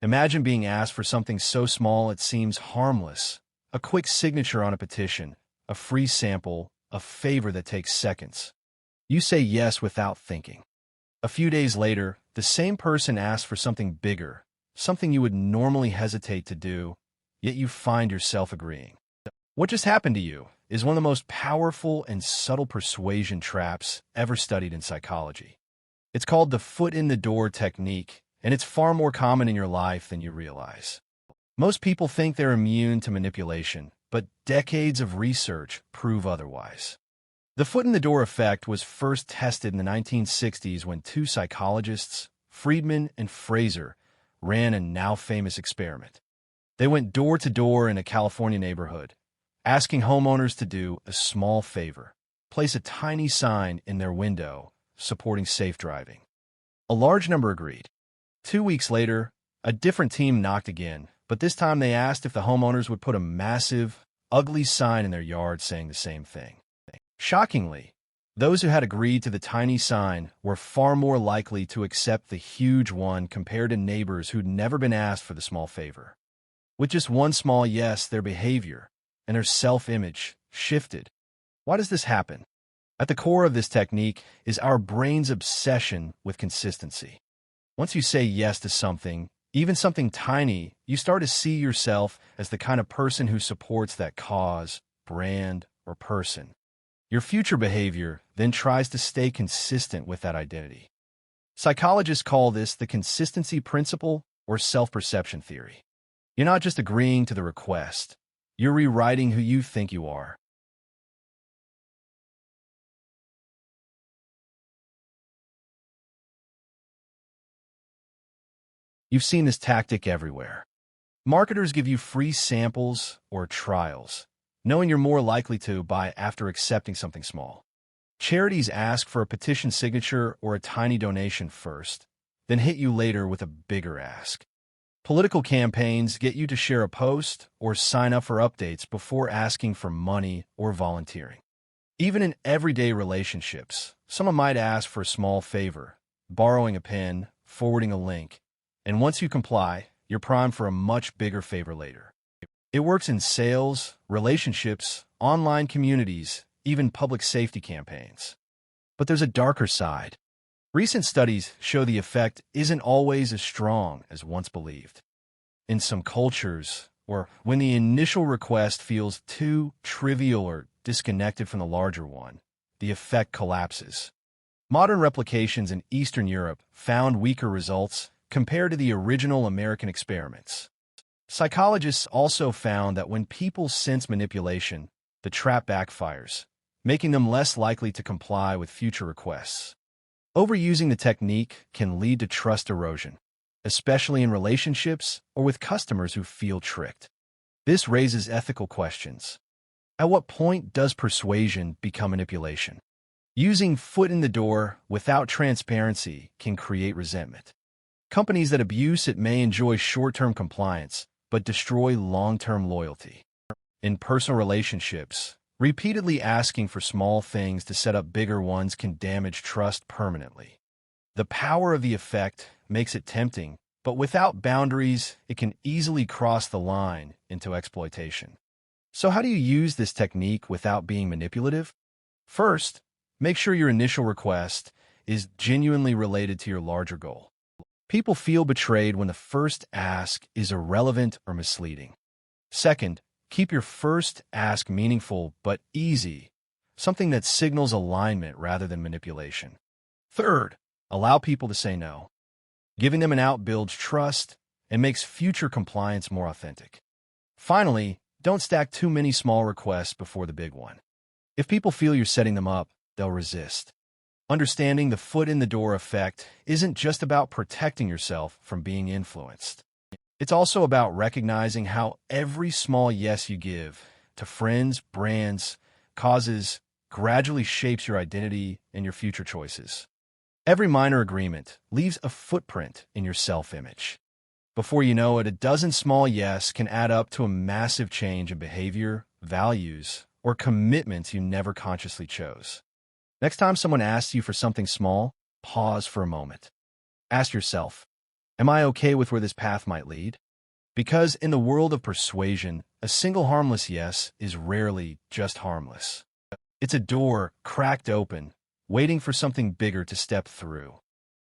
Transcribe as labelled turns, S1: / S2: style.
S1: Imagine being asked for something so small it seems harmless. A quick signature on a petition, a free sample, a favor that takes seconds. You say yes without thinking. A few days later, the same person asks for something bigger, something you would normally hesitate to do, yet you find yourself agreeing. What just happened to you is one of the most powerful and subtle persuasion traps ever studied in psychology. It's called the foot in the door technique, and it's far more common in your life than you realize. Most people think they're immune to manipulation, but decades of research prove otherwise. The foot in the door effect was first tested in the 1960s when two psychologists, Friedman and Fraser, ran a now-famous experiment. They went door to door in a California neighborhood, asking homeowners to do a small favor, place a tiny sign in their window supporting safe driving. A large number agreed. 2 weeks later, a different team knocked again, but this time they asked if the homeowners would put a massive, ugly sign in their yard saying the same thing. Shockingly, those who had agreed to the tiny sign were far more likely to accept the huge one compared to neighbors who'd never been asked for the small favor. With just one small yes, their behavior and their self-image shifted. Why does this happen? At the core of this technique is our brain's obsession with consistency. Once you say yes to something, even something tiny, you start to see yourself as the kind of person who supports that cause, brand, or person. Your future behavior then tries to stay consistent with that identity. Psychologists call this the consistency principle or self-perception theory. You're not just agreeing to the request, you're rewriting who you think you are. You've seen this tactic everywhere. Marketers give you free samples or trials, knowing you're more likely to buy after accepting something small. Charities ask for a petition signature or a tiny donation first, then hit you later with a bigger ask. Political campaigns get you to share a post or sign up for updates before asking for money or volunteering. Even in everyday relationships, someone might ask for a small favor, borrowing a pen, forwarding a link, and once you comply, you're primed for a much bigger favor later. It works in sales, relationships, online communities, even public safety campaigns. But there's a darker side. Recent studies show the effect isn't always as strong as once believed. In some cultures, or when the initial request feels too trivial or disconnected from the larger one, the effect collapses. Modern replications in Eastern Europe found weaker results compared to the original American experiments. Psychologists also found that when people sense manipulation, the trap backfires, making them less likely to comply with future requests. Overusing the technique can lead to trust erosion, especially in relationships or with customers who feel tricked. This raises ethical questions. At what point does persuasion become manipulation? Using foot in the door without transparency can create resentment. Companies that abuse it may enjoy short-term compliance, but destroy long-term loyalty. In personal relationships, repeatedly asking for small things to set up bigger ones can damage trust permanently. The power of the effect makes it tempting, but without boundaries, it can easily cross the line into exploitation. So how do you use this technique without being manipulative? First, make sure your initial request is genuinely related to your larger goal. People feel betrayed when the first ask is irrelevant or misleading. Second, keep your first ask meaningful but easy, something that signals alignment rather than manipulation. Third, allow people to say no. Giving them an out builds trust and makes future compliance more authentic. Finally, don't stack too many small requests before the big one. If people feel you're setting them up, they'll resist. Understanding the foot in the door effect isn't just about protecting yourself from being influenced. It's also about recognizing how every small yes you give to friends, brands, causes gradually shapes your identity and your future choices. Every minor agreement leaves a footprint in your self-image. Before you know it, a dozen small yes can add up to a massive change in behavior, values, or commitments you never consciously chose. Next time someone asks you for something small, pause for a moment. Ask yourself, Am I okay with where this path might lead? Because in the world of persuasion, a single harmless yes is rarely just harmless. It's a door cracked open, waiting for something bigger to step through.